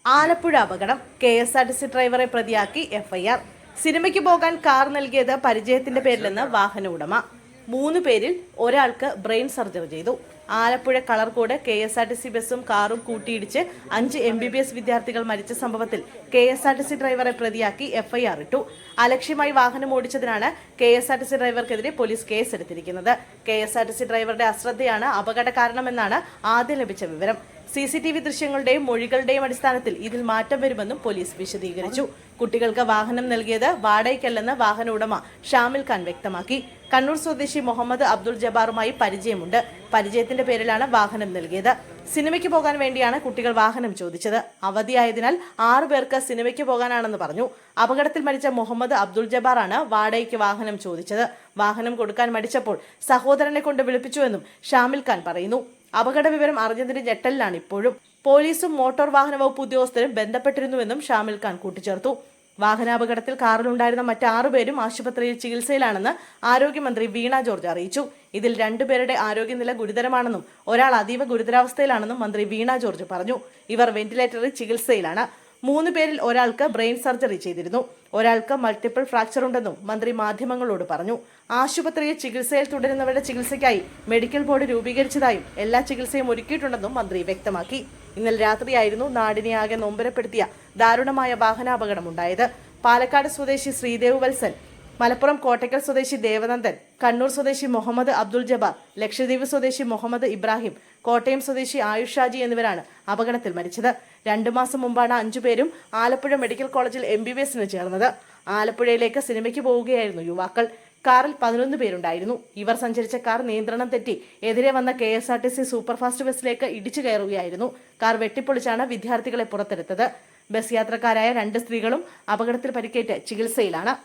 ആലപ്പുഴ അപകടം. KSRTC ഡ്രൈവറെ പ്രതിയാക്കി FIR. സിനിമയ്ക്ക് പോകാൻ കാർ നൽകിയത് പരിചയത്തിന്റെ പേരിലെന്ന് വാഹന ഉടമ. 3 പേരിൽ ഒരാൾക്ക് ബ്രെയിൻ സർജറി ചെയ്തു. ആലപ്പുഴ കളർകോട് KSRTC ബസും കാറും കൂട്ടിയിടിച്ച് 5 MBBS വിദ്യാർത്ഥികൾ മരിച്ച സംഭവത്തിൽ KSRTC ഡ്രൈവറെ പ്രതിയാക്കി FIR ഇട്ടു. അലക്ഷ്യമായി വാഹനം ഓടിച്ചതിനാണ് KSRTC ഡ്രൈവർക്കെതിരെ പോലീസ് കേസെടുത്തിരിക്കുന്നത്. KSRTC ഡ്രൈവറുടെ അശ്രദ്ധയാണ് അപകട കാരണമെന്നാണ് ആദ്യം ലഭിച്ച വിവരം. CCTV ദൃശ്യങ്ങളുടെയും മൊഴികളുടെയും അടിസ്ഥാനത്തിൽ ഇതിൽ മാറ്റം വരുമെന്നും പോലീസ് വിശദീകരിച്ചു. കുട്ടികൾക്ക് വാഹനം നൽകിയത് വാടകയ്ക്കല്ലെന്ന് വാഹന ഉടമ ഷാമിൽ ഖാൻ വ്യക്തമാക്കി. കണ്ണൂർ സ്വദേശി മുഹമ്മദ് അബ്ദുൾ ജബ്ബാറുമായി പരിചയമുണ്ട്. പരിചയത്തിന്റെ പേരിലാണ് വാഹനം നൽകിയത്. സിനിമയ്ക്ക് പോകാൻ വേണ്ടിയാണ് കുട്ടികൾ വാഹനം ചോദിച്ചത്. അവധിയായതിനാൽ 6 പേർക്ക് സിനിമയ്ക്ക് പോകാനാണെന്ന് പറഞ്ഞു. അപകടത്തിൽ മരിച്ച മുഹമ്മദ് അബ്ദുൾ ജബ്ബാറാണ് വാടകയ്ക്ക് വാഹനം ചോദിച്ചത്. വാഹനം കൊടുക്കാൻ മടിച്ചപ്പോൾ സഹോദരനെ കൊണ്ട് വിളിപ്പിച്ചുവെന്നും ഷാമിൽ ഖാൻ പറയുന്നു. അപകട വിവരം അറിഞ്ഞതിന്റെ ഞെട്ടലിലാണ് ഇപ്പോഴും. പോലീസും മോട്ടോർ വാഹന വകുപ്പ് ഉദ്യോഗസ്ഥരും ബന്ധപ്പെട്ടിരുന്നുവെന്നും ഷാമിൽ ഖാൻ കൂട്ടിച്ചേർത്തു. വാഹനാപകടത്തിൽ കാറിലുണ്ടായിരുന്ന മറ്റ് 6 പേരും ആശുപത്രിയിൽ ചികിത്സയിലാണെന്ന് ആരോഗ്യമന്ത്രി വീണ ജോർജ് അറിയിച്ചു. ഇതിൽ 2 പേരുടെ ആരോഗ്യനില ഗുരുതരമാണെന്നും ഒരാൾ അതീവ ഗുരുതരാവസ്ഥയിലാണെന്നും മന്ത്രി വീണ ജോർജ് പറഞ്ഞു. ഇവർ വെന്റിലേറ്ററിൽ ചികിത്സയിലാണ്. 3 പേരിൽ ഒരാൾക്ക് ബ്രെയിൻ സർജറി ചെയ്തിരുന്നു. ഒരാൾക്ക് മൾട്ടിപ്പിൾ ഫ്രാക്ചർ ഉണ്ടെന്നും മന്ത്രി മാധ്യമങ്ങളോട് പറഞ്ഞു. ആശുപത്രിയിൽ ചികിത്സയിൽ തുടരുന്നവരുടെ ചികിത്സയ്ക്കായി മെഡിക്കൽ ബോർഡ് രൂപീകരിച്ചതായും എല്ലാ ചികിത്സയും ഒരുക്കിയിട്ടുണ്ടെന്നും മന്ത്രി വ്യക്തമാക്കി. ഇന്നലെ രാത്രിയായിരുന്നു നാടിനെ ആകെ നൊമ്പരപ്പെടുത്തിയ ദാരുണമായ വാഹനാപകടം ഉണ്ടായത്. പാലക്കാട് സ്വദേശി ശ്രീദേവ് വത്സൻ, മലപ്പുറം കോട്ടയ്ക്കൽ സ്വദേശി ദേവനന്ദൻ, കണ്ണൂർ സ്വദേശി മുഹമ്മദ് അബ്ദുൾ ജബ്ബാർ, ലക്ഷദ്വീപ് സ്വദേശി മുഹമ്മദ് ഇബ്രാഹിം, കോട്ടയം സ്വദേശി ആയുഷ് ഷാജി എന്നിവരാണ് അപകടത്തിൽ മരിച്ചത്. 2 മാസം മുമ്പാണ് 5 പേരും ആലപ്പുഴ മെഡിക്കൽ കോളേജിൽ MBBSന് ചേർന്നത്. ആലപ്പുഴയിലേക്ക് സിനിമയ്ക്ക് പോവുകയായിരുന്നു യുവാക്കൾ. കാറിൽ 11 പേരുണ്ടായിരുന്നു. ഇവർ സഞ്ചരിച്ച കാർ നിയന്ത്രണം തെറ്റി എതിരെ വന്ന KSRTC സൂപ്പർഫാസ്റ്റ് ബസ്സിലേക്ക് ഇടിച്ചു കയറുകയായിരുന്നു. കാർ വെട്ടിപ്പൊളിച്ചാണ് വിദ്യാർത്ഥികളെ പുറത്തെടുത്തത്. ബസ് യാത്രക്കാരായ 2 സ്ത്രീകളും അപകടത്തിൽ പരിക്കേറ്റ് ചികിത്സയിലാണ്.